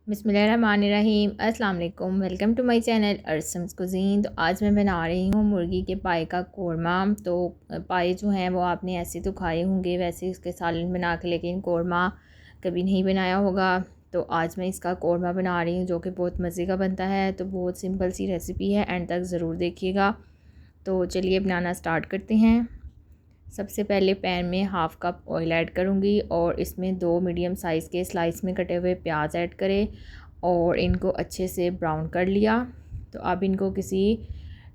बिस्मिल्लाहिर्रहमानिर्रहीम। अस्सलाम वालेकुम। Welcome to my channel Arsam's cuisine. तो आज मैं बना रही हूँ मुर्गी के पाए का कोरमा। तो पाए जो हैं वो आपने ऐसे तो खाए होंगे, वैसे उसके सालन बना के, लेकिन कोरमा कभी नहीं बनाया होगा। तो आज मैं इसका कोरमा बना रही हूँ जो कि बहुत मज़े का बनता है। तो बहुत सिंपल सी रेसिपी है, एंड तक ज़रूर देखिएगा। तो चलिए बनाना स्टार्ट करते हैं। सबसे पहले पैन में हाफ़ कप ऑयल ऐड करूँगी और इसमें 2 मीडियम साइज़ के स्लाइस में कटे हुए प्याज ऐड करें और इनको अच्छे से ब्राउन कर लिया। तो अब इनको किसी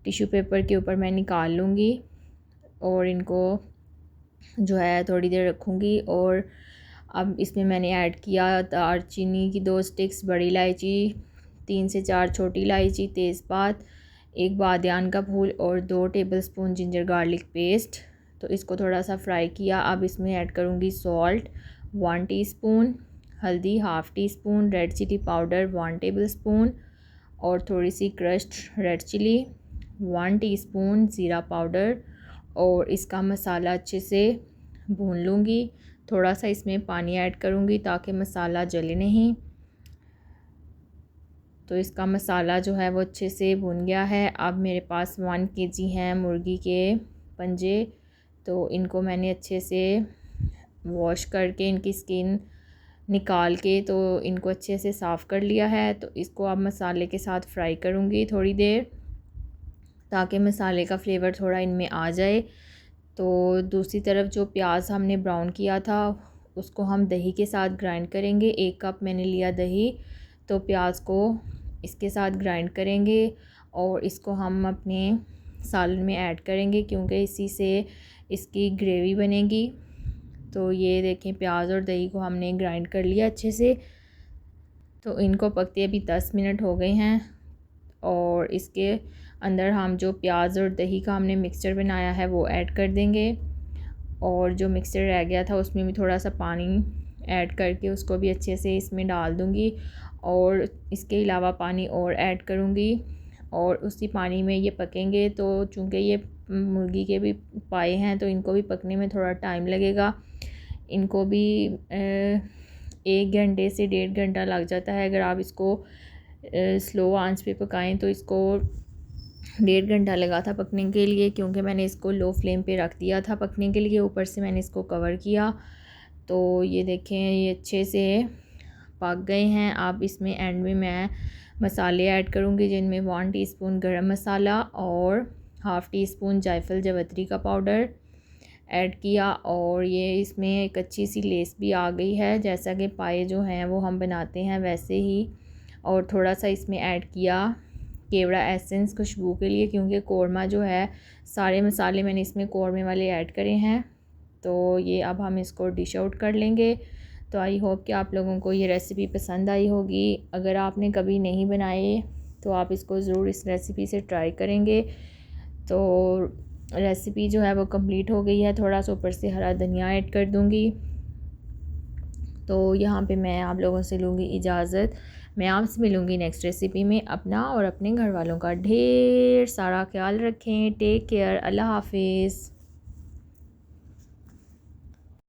टिश्यू पेपर के ऊपर मैं निकाल लूँगी और इनको जो है थोड़ी देर रखूँगी। और अब इसमें मैंने ऐड किया दालचीनी की 2 स्टिक्स, बड़ी इलायची 3 से 4 छोटी इलायची, तेज़पात, 1 बादियान का फूल और 2 टेबलस्पून जिंजर गार्लिक पेस्ट। तो इसको थोड़ा सा फ्राई किया। अब इसमें ऐड करूँगी सॉल्ट 1 टीस्पून, हल्दी half teaspoon, red chili powder 1 tablespoon और थोड़ी सी क्रश्ड रेड चिली 1 टीस्पून, ज़ीरा पाउडर। और इसका मसाला अच्छे से भून लूँगी। थोड़ा सा इसमें पानी ऐड करूँगी ताकि मसाला जले नहीं। तो इसका मसाला जो है वो अच्छे से भुन गया है। अब मेरे पास 1 केजी हैं मुर्गी के पंजे। तो इनको मैंने अच्छे से वॉश करके इनकी स्किन निकाल के तो इनको अच्छे से साफ़ कर लिया है। तो इसको अब मसाले के साथ फ्राई करूँगी थोड़ी देर, ताकि मसाले का फ्लेवर थोड़ा इनमें आ जाए। तो दूसरी तरफ जो प्याज हमने ब्राउन किया था उसको हम दही के साथ ग्राइंड करेंगे। 1 कप मैंने लिया दही। तो प्याज को इसके साथ ग्राइंड करेंगे और इसको हम अपने सालन में ऐड करेंगे, क्योंकि इसी से इसकी ग्रेवी बनेगी। तो ये देखें, प्याज और दही को हमने ग्राइंड कर लिया अच्छे से। तो इनको पकते अभी 10 मिनट हो गए हैं और इसके अंदर हम जो प्याज और दही का हमने मिक्सचर बनाया है वो ऐड कर देंगे। और जो मिक्सचर रह गया था उसमें भी थोड़ा सा पानी ऐड करके उसको भी अच्छे से इसमें डाल दूँगी और इसके अलावा पानी और ऐड करूँगी और उसी पानी में ये पकेंगे। तो चूँकि ये मुर्गी के भी पाए हैं तो इनको भी पकने में थोड़ा टाइम लगेगा। इनको भी 1 घंटे से 1.5 घंटा लग जाता है। अगर आप इसको स्लो आंच पे पकाएं तो इसको 1.5 घंटा लगा था पकने के लिए, क्योंकि मैंने इसको लो फ्लेम पे रख दिया था पकने के लिए। ऊपर से मैंने इसको कवर किया। तो ये देखें, ये अच्छे से पक गए हैं। अब इसमें एंड में मैं मसाले ऐड करूँगी, जिनमें 1 टीस्पून गरम मसाला और हाफ़ टी स्पून जायफल जवतरी का पाउडर ऐड किया। और ये इसमें एक अच्छी सी लेस भी आ गई है, जैसा कि पाए जो हैं वो हम बनाते हैं वैसे ही। और थोड़ा सा इसमें ऐड किया केवड़ा एसेंस खुशबू के लिए, क्योंकि कोरमा जो है सारे मसाले मैंने इसमें कोरमे वाले ऐड करे हैं। तो ये अब हम इसको डिश आउट कर लेंगे। तो आई होप कि आप लोगों को ये रेसिपी पसंद आई होगी। अगर आपने कभी नहीं बनाए तो आप इसको ज़रूर इस रेसिपी से ट्राई करेंगे। तो रेसिपी जो है वो कंप्लीट हो गई है। थोड़ा सा ऊपर से हरा धनिया ऐड कर दूँगी। तो यहाँ पे मैं आप लोगों से लूँगी इजाज़त। मैं आपसे मिलूँगी नेक्स्ट रेसिपी में। अपना और अपने घर वालों का ढेर सारा ख्याल रखें। Take care. अल्लाह हाफिज़।